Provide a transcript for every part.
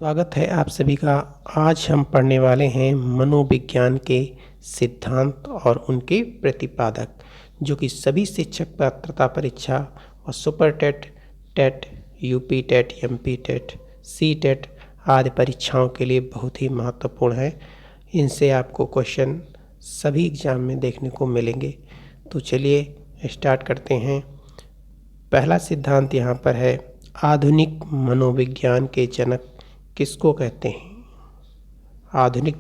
स्वागत है आप सभी का। आज हम पढ़ने वाले हैं मनोविज्ञान के सिद्धांत और उनके प्रतिपादक, जो कि सभी शिक्षक पात्रता परीक्षा और super TET, TET, UP TET, MP TET, C TET आदि परीक्षाओं के लिए बहुत ही महत्वपूर्ण है। इनसे आपको क्वेश्चन सभी एग्जाम में देखने को मिलेंगे। तो चलिए स्टार्ट करते हैं। पहला सिद्धांत यहाँ पर है, आधुनिक मनोविज्ञान के जनक किसको कहते हैं? आधुनिक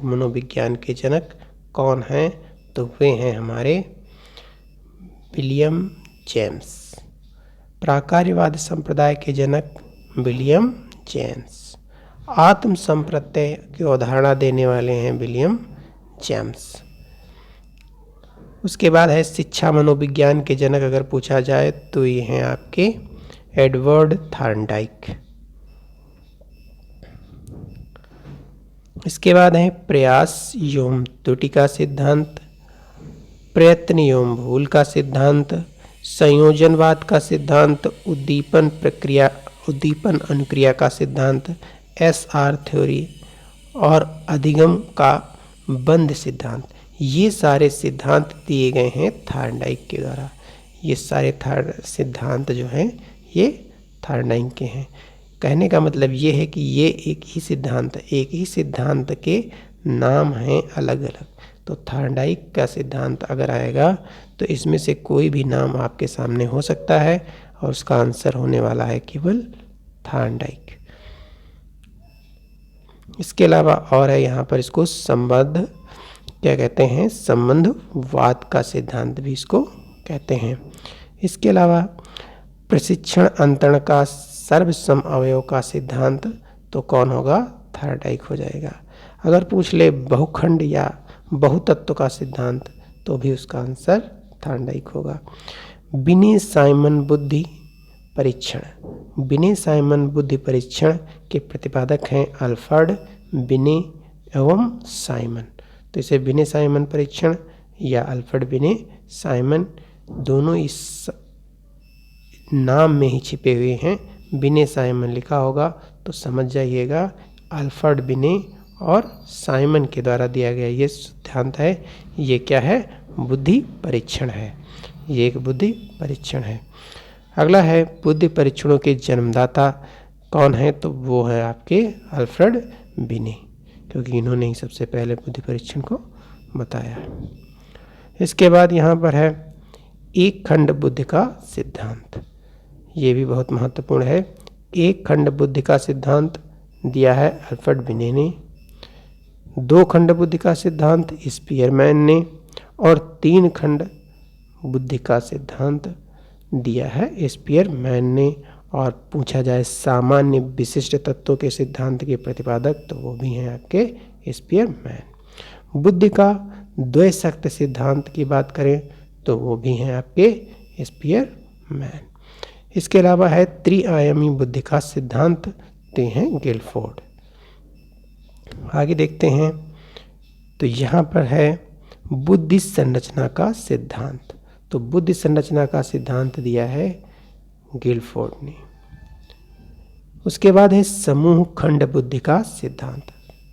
मनोविज्ञान के जनक कौन हैं? तो वे हैं हमारे विलियम जेम्स। प्राकार्यवाद संप्रदाय के जनक विलियम जेम्स। आत्म संप्रत्यय की अवधारणा देने वाले हैं विलियम जेम्स। उसके बाद है शिक्षा मनोविज्ञान के जनक अगर पूछा जाए तो ये हैं आपके एडवर्ड थॉर्नडाइक। इसके बाद है प्रयास एवं त्रुटि का सिद्धांत, प्रयत्न एवं भूल का सिद्धांत, संयोजनवाद का सिद्धांत, उद्दीपन अनुक्रिया का सिद्धांत, SR थ्योरी और अधिगम का बंध सिद्धांत। ये सारे सिद्धांत दिए गए हैं थॉर्नडाइक के द्वारा। ये सारे सिद्धांत जो हैं ये थॉर्नडाइक के हैं। कहने का मतलब ये है कि ये एक ही सिद्धांत के नाम हैं अलग अलग। तो थॉर्नडाइक का सिद्धांत अगर आएगा तो इसमें से कोई भी नाम आपके सामने हो सकता है और उसका आंसर होने वाला है केवल थॉर्नडाइक। इसके अलावा और है यहाँ पर, इसको संबंधवाद का सिद्धांत भी इसको कहते हैं। इसके अलावा प्रशिक्षण अंतरण का सर्वसम अवयव का सिद्धांत तो कौन होगा? थॉर्नडाइक हो जाएगा। अगर पूछ ले बहुखंड या बहुतत्व का सिद्धांत तो भी उसका आंसर थॉर्नडाइक होगा। बिने साइमन बुद्धि परीक्षण के प्रतिपादक हैं अल्फ्रेड बिने एवं साइमन। तो इसे बिने साइमन परीक्षण या अल्फ्रेड बिने साइमन दोनों इस नाम में ही छिपे हुए हैं। बिने साइमन लिखा होगा तो समझ जाइएगा अल्फ्रेड बिने और साइमन के द्वारा दिया गया ये सिद्धांत है। ये क्या है? बुद्धि परीक्षण है। ये एक बुद्धि परीक्षण है। अगला है बुद्धि परीक्षणों के जन्मदाता कौन है? तो वो है आपके अल्फ्रेड बिने, क्योंकि इन्होंने ही सबसे पहले बुद्धि परीक्षण को बताया। इसके बाद यहाँ पर है एक खंड बुद्धि का सिद्धांत। ये भी बहुत महत्वपूर्ण है। एक खंड बुद्धि का सिद्धांत दिया है अल्फ्रेड बिने ने, दो खंड बुद्धि का सिद्धांत स्पीयरमैन ने और तीन खंड बुद्धि का सिद्धांत दिया है स्पीयरमैन ने। और पूछा जाए सामान्य विशिष्ट तत्वों के सिद्धांत के प्रतिपादक तो वो भी हैं आपके स्पीयरमैन। बुद्धि का द्वैशक्त सिद्धांत की बात करें तो वो भी हैं आपके स्पीयरमैन। इसके अलावा है त्रिआयामी बुद्धि का सिद्धांत, ते हैं गिलफोर्ड। आगे देखते हैं तो यहाँ पर है बुद्धि संरचना का सिद्धांत। तो बुद्धि संरचना का सिद्धांत दिया है गिलफोर्ड ने। उसके बाद है समूह खंड बुद्धि का सिद्धांत,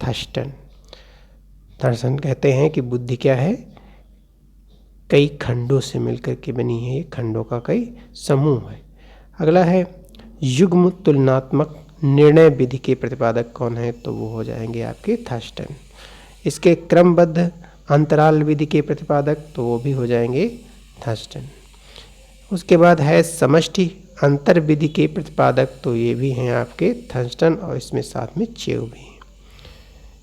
थर्स्टन कहते हैं कि बुद्धि क्या है? कई खंडों से मिलकर के बनी है, ये खंडों का कई समूह है। अगला है युग्म तुलनात्मक निर्णय विधि के प्रतिपादक कौन है? तो वो हो जाएंगे आपके थर्स्टन। इसके क्रमबद्ध अंतराल विधि के प्रतिपादक तो वो भी हो जाएंगे थर्स्टन। उसके बाद है समष्टि अंतर विधि के प्रतिपादक तो ये भी हैं आपके थर्स्टन और इसमें साथ में चेव भी हैं।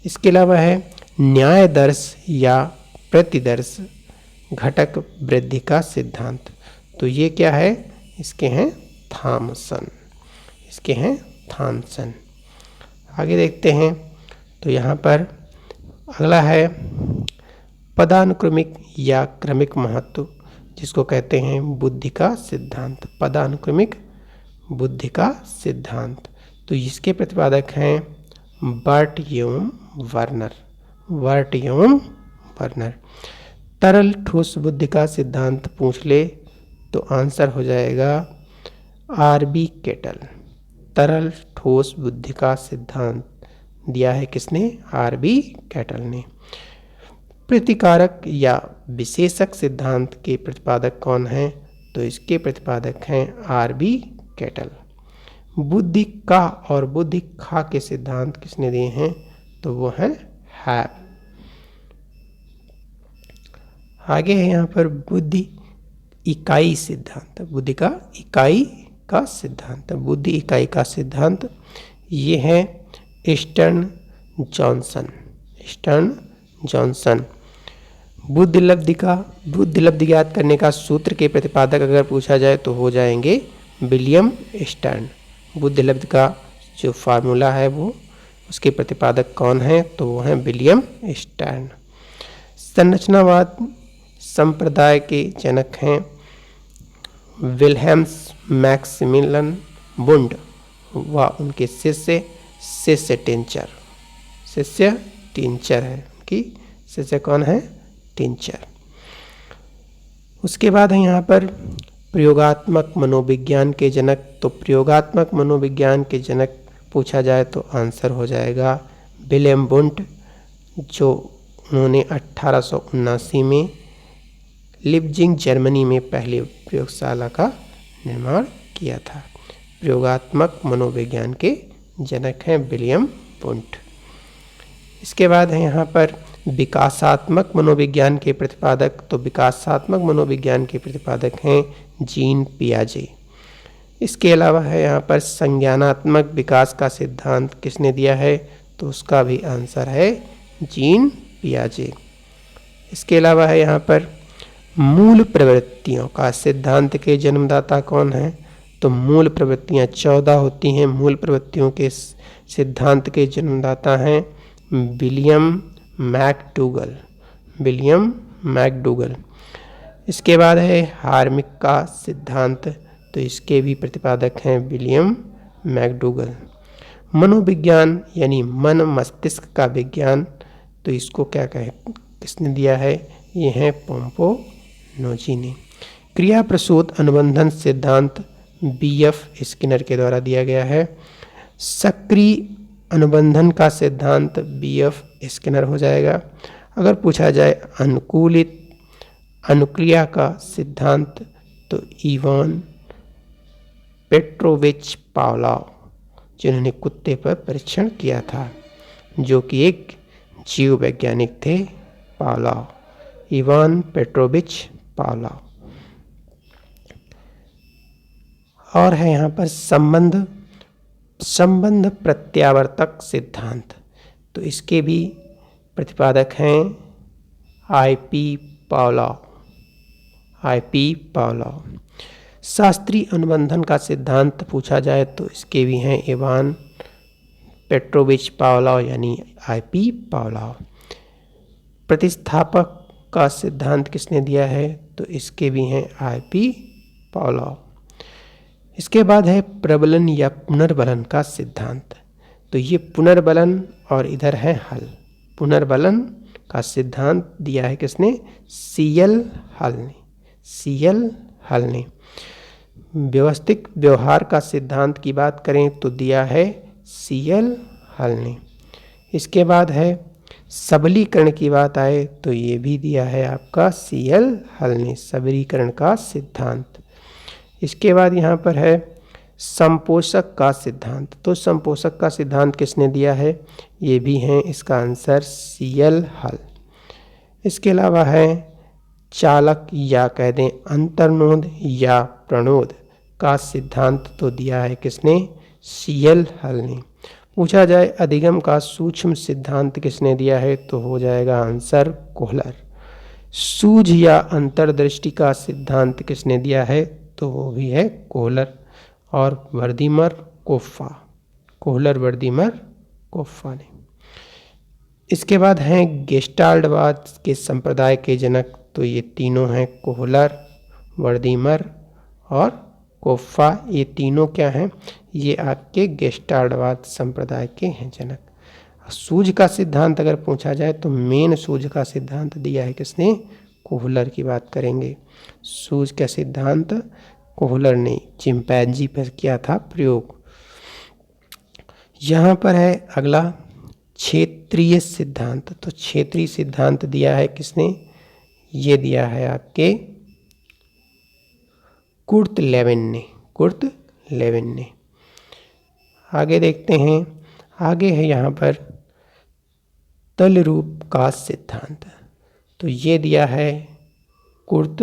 इसके अलावा है न्याय दर्श या प्रतिदर्श घटक वृद्धि का सिद्धांत। तो ये क्या है? इसके हैं थॉमसन। आगे देखते हैं तो यहाँ पर अगला है पदानुक्रमिक या क्रमिक महत्व, जिसको कहते हैं बुद्धि का सिद्धांत, पदानुक्रमिक बुद्धि का सिद्धांत। तो इसके प्रतिपादक हैं बर्ट एवं वर्नर। तरल ठोस बुद्धि का सिद्धांत पूछ ले तो आंसर हो जाएगा RB केटल। तरल ठोस बुद्धि का सिद्धांत दिया है किसने? आर.बी. कैटल ने। प्रतिकारक या विशेषक सिद्धांत के प्रतिपादक कौन हैं? तो इसके प्रतिपादक हैं आर.बी. कैटल। बुद्धि का और बुद्धि खा के सिद्धांत किसने दिए हैं? तो वो हैं हैब। आगे है यहाँ पर बुद्धि इकाई सिद्धांत। बुद्धि का इकाई का सिद्धांत, बुद्धि इकाई का सिद्धांत ये है स्टर्न जॉनसन। बुद्धि लब्धि ज्ञात करने का सूत्र के प्रतिपादक अगर पूछा जाए तो हो जाएंगे विलियम स्टर्न। बुद्धि लब्धि का जो फार्मूला है वो उसके प्रतिपादक कौन है? तो वो हैं विलियम स्टर्न। संरचनावाद संप्रदाय के जनक हैं विल्हेम्स मैक्सिमिलियन वुंड व उनके शिष्य टिंचर है। उनकी शिष्य कौन है? टिंचर। उसके बाद है यहाँ पर प्रयोगात्मक मनोविज्ञान के जनक। तो प्रयोगात्मक मनोविज्ञान के जनक पूछा जाए तो आंसर हो जाएगा विलियम वुंड, जो उन्होंने 1879 में लिप्जिंग जर्मनी में पहली प्रयोगशाला का निर्माण किया था। प्रयोगात्मक मनोविज्ञान के जनक हैं विलियम वुंड। इसके बाद है यहाँ पर विकासात्मक मनोविज्ञान के प्रतिपादक। तो विकासात्मक मनोविज्ञान के प्रतिपादक हैं जीन पियाजे। इसके अलावा है यहाँ पर संज्ञानात्मक विकास का सिद्धांत किसने दिया है? तो उसका भी आंसर है जीन पियाजे। इसके अलावा है यहाँ पर मूल प्रवृत्तियों का सिद्धांत के जन्मदाता कौन है? तो मूल प्रवृत्तियाँ 14 होती हैं। मूल प्रवृत्तियों के सिद्धांत के जन्मदाता हैं विलियम मैकडूगल। इसके बाद है हार्मिक का सिद्धांत। तो इसके भी प्रतिपादक हैं विलियम मैकडूगल। मनोविज्ञान यानी मन मस्तिष्क का विज्ञान। तो इसको क्या कहे किसने दिया है? ये हैं पोम्पोनोजी ने। क्रिया प्रसूत अनुबंधन सिद्धांत B.F. स्किनर के द्वारा दिया गया है। सक्रिय अनुबंधन का सिद्धांत B.F. स्किनर हो जाएगा। अगर पूछा जाए अनुकूलित अनुक्रिया का सिद्धांत तो इवान पेट्रोविच पावलोव, जिन्होंने कुत्ते पर परीक्षण किया था, जो कि एक जीव वैज्ञानिक थे, पावलोव, इवान पेट्रोविच पावलोव। और है यहाँ पर संबंध प्रत्यावर्तक सिद्धांत। तो इसके भी प्रतिपादक हैं I.P. पावलोव। शास्त्रीय अनुबंधन का सिद्धांत पूछा जाए तो इसके भी हैं इवान पेट्रोविच पावलोव यानी I.P. पावलोव। प्रतिस्थापक का सिद्धांत किसने दिया है? तो इसके भी हैं I.P. पावलोव। इसके बाद है प्रबलन या पुनर्बलन का सिद्धांत। तो ये पुनर्बलन और इधर है हल। पुनर्बलन का सिद्धांत दिया है किसने? C.L. हल ने। व्यवस्थित व्यवहार का सिद्धांत की बात करें तो दिया है C.L. हल ने। इसके बाद है सबलीकरण की बात आए तो ये भी दिया है आपका C.L. हल ने, सबलीकरण का सिद्धांत। इसके बाद यहाँ पर है संपोषक का सिद्धांत। तो संपोषक का सिद्धांत किसने दिया है? ये भी हैं इसका आंसर C.L. हल। इसके अलावा है चालक या कह दें अंतर्नोद या प्रणोद का सिद्धांत तो दिया है किसने? C.L. हल ने। पूछा जाए अधिगम का सूक्ष्म सिद्धांत किसने दिया है? तो हो जाएगा आंसर कोहलर। सूझ या अंतर्दृष्टि का सिद्धांत किसने दिया है? तो वो भी है कोहलर और वर्दीमर कोफ्फा ने। इसके बाद हैं गेस्टाल्टवाद के संप्रदाय के जनक। तो ये तीनों हैं कोहलर, वर्दीमर और कोफ्फा। ये तीनों क्या हैं? ये आपके गेस्टाल्टवाद संप्रदाय के हैं जनक। सूझ का सिद्धांत अगर पूछा जाए तो मेन सूझ का सिद्धांत दिया है किसने? कोहलर की बात करेंगे। सूझ का सिद्धांत कोहलर ने चिंपैंजी पर किया था प्रयोग। यहाँ पर है अगला क्षेत्रीय सिद्धांत। तो क्षेत्रीय सिद्धांत दिया है किसने? ये दिया है आपके कुर्ट लेविन ने। कुर्ट लेविन ने। आगे देखते हैं, आगे है यहाँ पर तल रूप का सिद्धांत। तो ये दिया है कुर्ट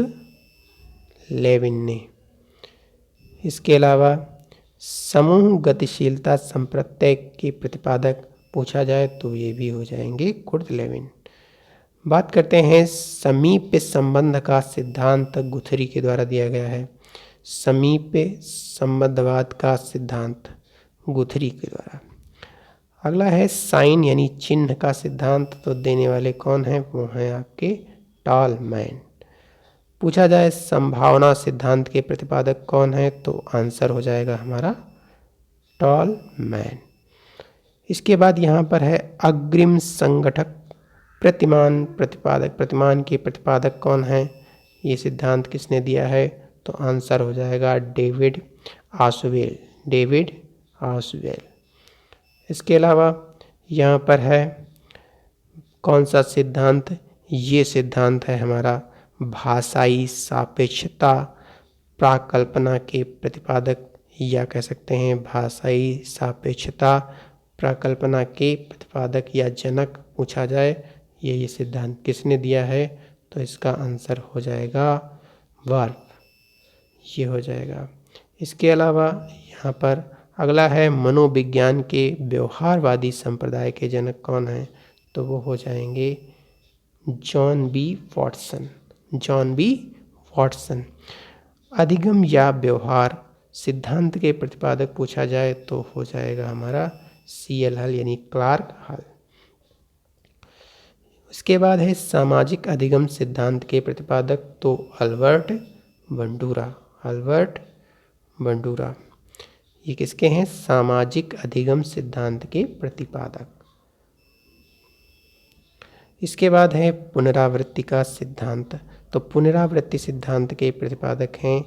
लेविन ने। इसके अलावा समूह गतिशीलता संप्रत्यय के प्रतिपादक पूछा जाए तो ये भी हो जाएंगे कुर्ट लेविन। बात करते हैं समीप संबंध का सिद्धांत गुथरी के द्वारा दिया गया है। समीप संबंधवाद का सिद्धांत गुथरी के द्वारा। अगला है साइन यानी चिन्ह का सिद्धांत। तो देने वाले कौन हैं? वो हैं आपके टॉलमैन। पूछा जाए संभावना सिद्धांत के प्रतिपादक कौन है? तो आंसर हो जाएगा हमारा टॉलमैन। इसके बाद यहाँ पर है अग्रिम संगठक प्रतिमान प्रतिपादक। प्रतिमान के प्रतिपादक कौन है? ये सिद्धांत किसने दिया है? तो आंसर हो जाएगा डेविड ऑसवेल। डेविड ऑसवेल। इसके अलावा यहाँ पर है कौन सा सिद्धांत? ये सिद्धांत है हमारा भाषाई सापेक्षता प्राकल्पना के प्रतिपादक, या कह सकते हैं भाषाई सापेक्षता प्राकल्पना के प्रतिपादक या जनक पूछा जाए ये सिद्धांत किसने दिया है? तो इसका आंसर हो जाएगा वर्फ। ये हो जाएगा। इसके अलावा यहाँ पर अगला है मनोविज्ञान के व्यवहारवादी संप्रदाय के जनक कौन हैं? तो वो हो जाएंगे John B Watson. John B Watson. अधिगम या व्यवहार सिद्धांत के प्रतिपादक पूछा जाए तो हो जाएगा हमारा CL हल यानी क्लार्क हल। इसके बाद है सामाजिक अधिगम सिद्धांत के प्रतिपादक तो अल्बर्ट बंडूरा। Albert Bandura. ये किसके हैं? सामाजिक अधिगम सिद्धांत के प्रतिपादक। इसके बाद है पुनरावृत्ति का सिद्धांत। तो पुनरावृत्ति सिद्धांत के प्रतिपादक हैं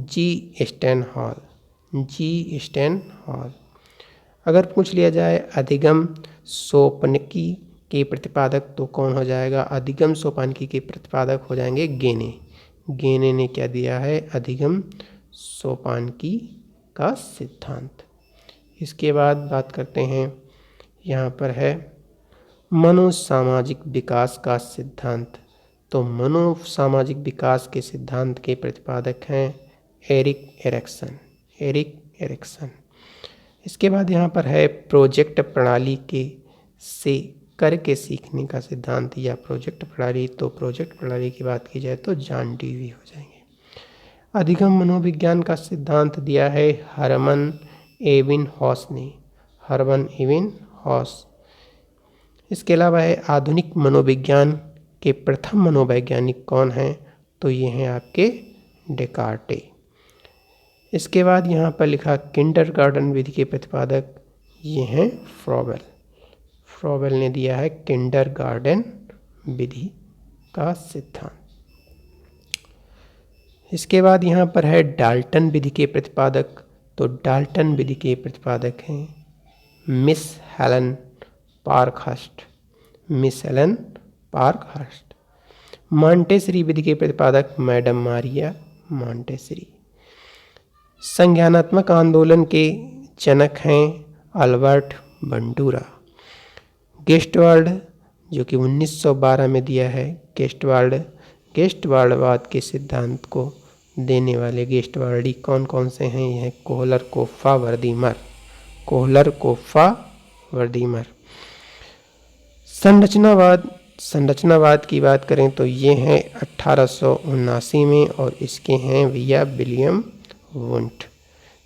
G. Stand hall. G. Stand hall. अगर पूछ लिया जाए अधिगम सोपानकी के प्रतिपादक तो कौन हो जाएगा? अधिगम सोपानकी के प्रतिपादक हो जाएंगे गेने। गेने ने क्या दिया है? अधिगम सोपानकी का सिद्धांत। इसके बाद बात करते हैं, यहाँ पर है मनोसामाजिक विकास का सिद्धांत। तो मनोसामाजिक विकास के सिद्धांत के प्रतिपादक हैं एरिक एरिक्सन। Erik Erikson. इसके बाद यहाँ पर है प्रोजेक्ट प्रणाली के से करके सीखने का सिद्धांत या प्रोजेक्ट प्रणाली। तो प्रोजेक्ट प्रणाली की बात की जाए तो जॉन डीवी हो जाएंगे। अधिगम मनोविज्ञान का सिद्धांत दिया है हरमन एबिंगहॉस ने। हरमन एबिंगहॉस। इसके अलावा है आधुनिक मनोविज्ञान के प्रथम मनोवैज्ञानिक कौन हैं? तो ये हैं आपके डेकार्टे। इसके बाद यहाँ पर लिखा किंडरगार्टन विधि के प्रतिपादक ये हैं फ्रॉबेल। फ्रॉबेल ने दिया है किंडरगार्टन विधि का सिद्धांत। इसके बाद यहाँ पर है डाल्टन विधि के प्रतिपादक। तो डाल्टन विधि के प्रतिपादक हैं Miss Helen Parkhurst. Miss Helen Parkhurst. Montessori विधि के प्रतिपादक मैडम मारिया मॉन्टेसरी। संज्ञानात्मक आंदोलन के जनक हैं अल्बर्ट बंडूरा। गेस्टवाल्ड जो कि 1912 में दिया है। गेस्टवाल्डवाद के सिद्धांत को देने वाले गेस्टवाल्डी कौन कौन से हैं? यह कोहलर, कोफ्फा, वर्दीमर। कोहलर, कोफ्फा, वर्दीमर। संरचनावाद की बात करें तो ये हैं 1879 में और इसके हैं भैया विलियम वुंट।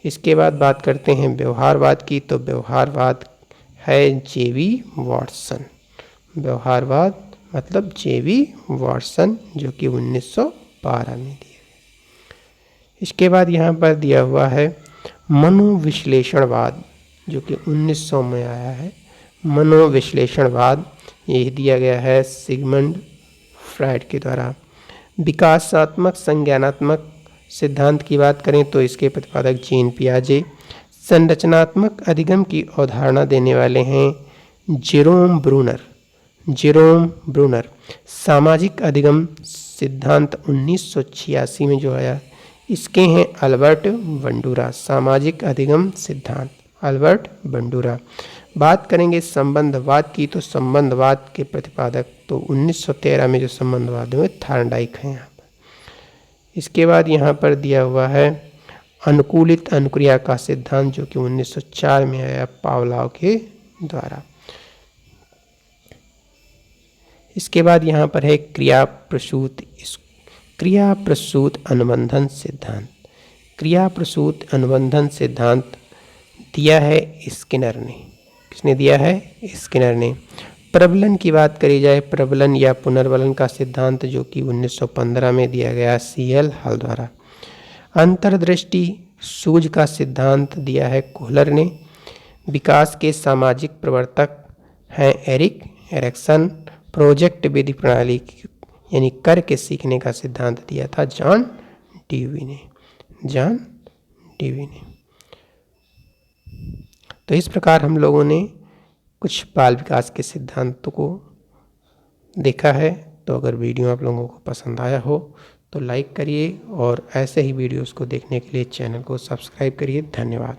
इसके बाद बात करते हैं व्यवहारवाद की। तो व्यवहारवाद है J.B. वॉटसन। व्यवहारवाद मतलब J.B. वॉटसन जो कि 1912 में दिया गया। इसके बाद यहाँ पर दिया हुआ है मनोविश्लेषणवाद जो कि 1900 में आया है। मनोविश्लेषणवाद ये दिया गया है सिगमंड फ्राइड के द्वारा। विकासात्मक संज्ञानात्मक सिद्धांत की बात करें तो इसके प्रतिपादक जीन पियाजे। संरचनात्मक अधिगम की अवधारणा देने वाले हैं जेरोम ब्रूनर। Jerome Bruner. सामाजिक अधिगम सिद्धांत 1986 में जो आया, इसके हैं अल्बर्ट बंडूरा। सामाजिक अधिगम सिद्धांत अल्बर्ट बंडूरा। बात करेंगे संबंधवाद की, तो संबंधवाद के प्रतिपादक तो 1913 में जो संबंधवाद हुए थॉर्नडाइक हैं यहाँ पर। इसके बाद यहाँ पर दिया हुआ है अनुकूलित अनुक्रिया का सिद्धांत, जो कि 1904 में आया पावलोव के द्वारा। इसके बाद यहाँ पर है क्रिया प्रसूत अनुबंधन सिद्धांत। क्रिया प्रसूत अनुबंधन सिद्धांत दिया है स्किनर ने। किसने दिया है? स्किनर ने। प्रबलन की बात करी जाए, प्रबलन या पुनर्बलन का सिद्धांत जो कि 1915 में दिया गया CL हॉल द्वारा। अंतर्दृष्टि सूझ का सिद्धांत दिया है कोहलर ने। विकास के सामाजिक प्रवर्तक हैं एरिक एरिक्सन। प्रोजेक्ट विधि प्रणाली यानी करके सीखने का सिद्धांत दिया था जॉन डेवी ने। तो इस प्रकार हम लोगों ने कुछ बाल विकास के सिद्धांतों को देखा है। तो अगर वीडियो आप लोगों को पसंद आया हो तो लाइक करिए और ऐसे ही वीडियोस को देखने के लिए चैनल को सब्सक्राइब करिए। धन्यवाद।